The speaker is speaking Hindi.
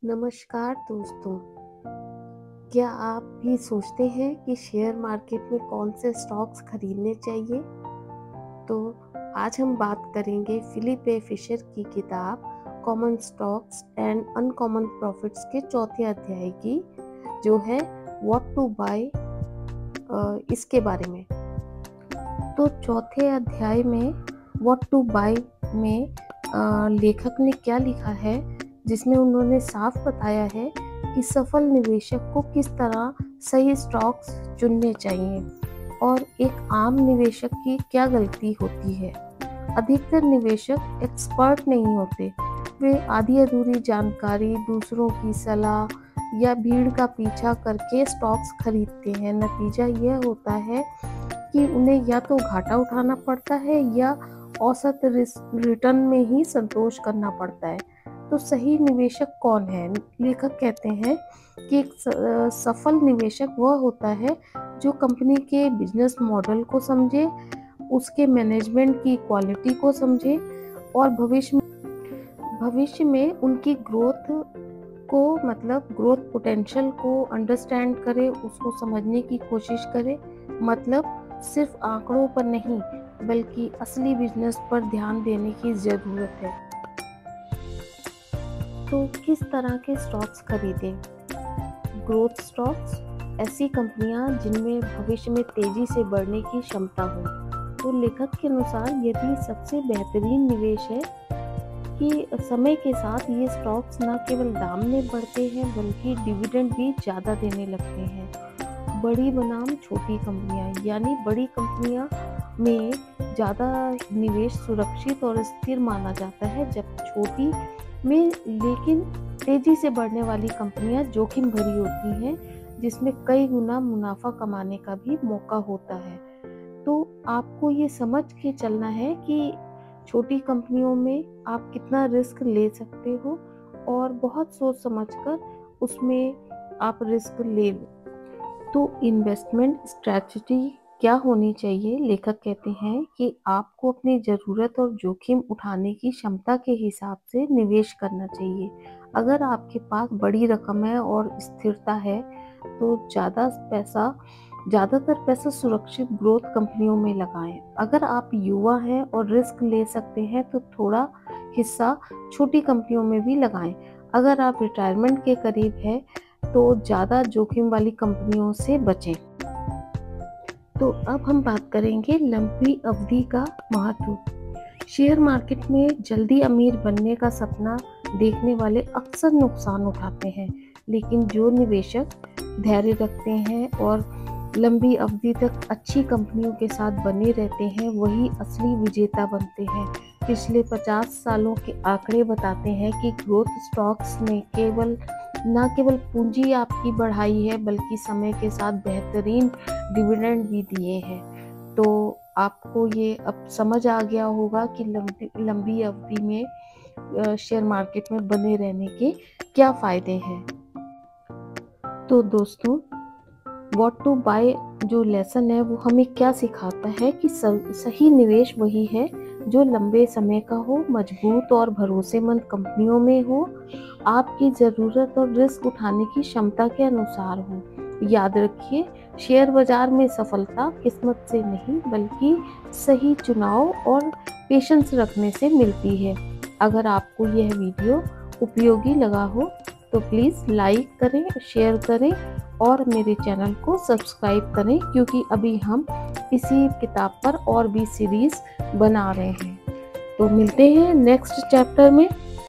नमस्कार दोस्तों। क्या आप भी सोचते हैं कि शेयर मार्केट में कौन से स्टॉक्स खरीदने चाहिए? तो आज हम बात करेंगे फिलिप ए फिशर की किताब common stocks and uncommon profits के चौथे अध्याय की, जो है व्हाट टू बाय, इसके बारे में। तो चौथे अध्याय में व्हाट टू बाय में लेखक ने क्या लिखा है, जिसमें उन्होंने साफ बताया है कि सफल निवेशक को किस तरह सही स्टॉक्स चुनने चाहिए और एक आम निवेशक की क्या गलती होती है। अधिकतर निवेशक एक्सपर्ट नहीं होते, वे आधी अधूरी जानकारी, दूसरों की सलाह या भीड़ का पीछा करके स्टॉक्स खरीदते हैं। नतीजा यह होता है कि उन्हें या तो घाटा उठाना पड़ता है या औसत रिटर्न में ही संतोष करना पड़ता है। तो सही निवेशक कौन है? लेखक कहते हैं कि एक सफल निवेशक वह होता है जो कंपनी के बिजनेस मॉडल को समझे, उसके मैनेजमेंट की क्वालिटी को समझे और भविष्य में उनकी ग्रोथ को, मतलब ग्रोथ पोटेंशियल को अंडरस्टैंड करे, उसको समझने की कोशिश करे। मतलब सिर्फ आंकड़ों पर नहीं बल्कि असली बिजनेस पर ध्यान देने की ज़रूरत है। तो किस तरह के स्टॉक्स खरीदें? ग्रोथ स्टॉक्स, ऐसी कंपनियां जिनमें भविष्य में तेजी से बढ़ने की क्षमता हो। तो लेखक के अनुसार यदि सबसे बेहतरीन निवेश है कि समय के साथ ये स्टॉक्स न केवल दाम में बढ़ते हैं बल्कि डिविडेंड भी ज़्यादा देने लगते हैं। बड़ी बनाम छोटी कंपनियां, यानी बड़ी कंपनियां में ज़्यादा निवेश सुरक्षित और स्थिर माना जाता है, जब छोटी में लेकिन तेजी से बढ़ने वाली कंपनियां जोखिम भरी होती हैं, जिसमें कई गुना मुनाफा कमाने का भी मौका होता है। तो आपको ये समझ के चलना है कि छोटी कंपनियों में आप कितना रिस्क ले सकते हो और बहुत सोच समझकर उसमें आप रिस्क ले लो। तो इन्वेस्टमेंट स्ट्रैटेजी क्या होनी चाहिए? लेखक कहते हैं कि आपको अपनी ज़रूरत और जोखिम उठाने की क्षमता के हिसाब से निवेश करना चाहिए। अगर आपके पास बड़ी रकम है और स्थिरता है तो ज़्यादातर पैसा सुरक्षित ग्रोथ कंपनियों में लगाएं। अगर आप युवा हैं और रिस्क ले सकते हैं तो थोड़ा हिस्सा छोटी कंपनियों में भी लगाएं। अगर आप रिटायरमेंट के करीब हैं तो ज़्यादा जोखिम वाली कंपनियों से बचें। तो अब हम बात करेंगे लंबी अवधि का महत्व। शेयर मार्केट में जल्दी अमीर बनने का सपना देखने वाले अक्सर नुकसान उठाते हैं, लेकिन जो निवेशक धैर्य रखते हैं और लंबी अवधि तक अच्छी कंपनियों के साथ बने रहते हैं, वही असली विजेता बनते हैं। पिछले 50 सालों के आंकड़े बताते हैं कि ग्रोथ स्टॉक्स ने न केवल पूंजी आपकी बढ़ाई है बल्कि समय के साथ बेहतरीन डिविडेंड भी दिए हैं। तो आपको ये अब समझ आ गया होगा कि लंबी अवधि में शेयर मार्केट में बने रहने के क्या फायदे हैं। तो दोस्तों, व्हाट टू बाय जो लेसन है वो हमें क्या सिखाता है कि सही निवेश वही है जो लंबे समय का हो, मजबूत और भरोसेमंद कंपनियों में हो, आपकी ज़रूरत और रिस्क उठाने की क्षमता के अनुसार हो। याद रखिए, शेयर बाजार में सफलता किस्मत से नहीं बल्कि सही चुनाव और पेशेंस रखने से मिलती है। अगर आपको यह वीडियो उपयोगी लगा हो तो प्लीज़ लाइक करें, शेयर करें और मेरे चैनल को सब्सक्राइब करें, क्योंकि अभी हम इसी किताब पर और भी सीरीज़ बना रहे हैं। तो मिलते हैं नेक्स्ट चैप्टर में।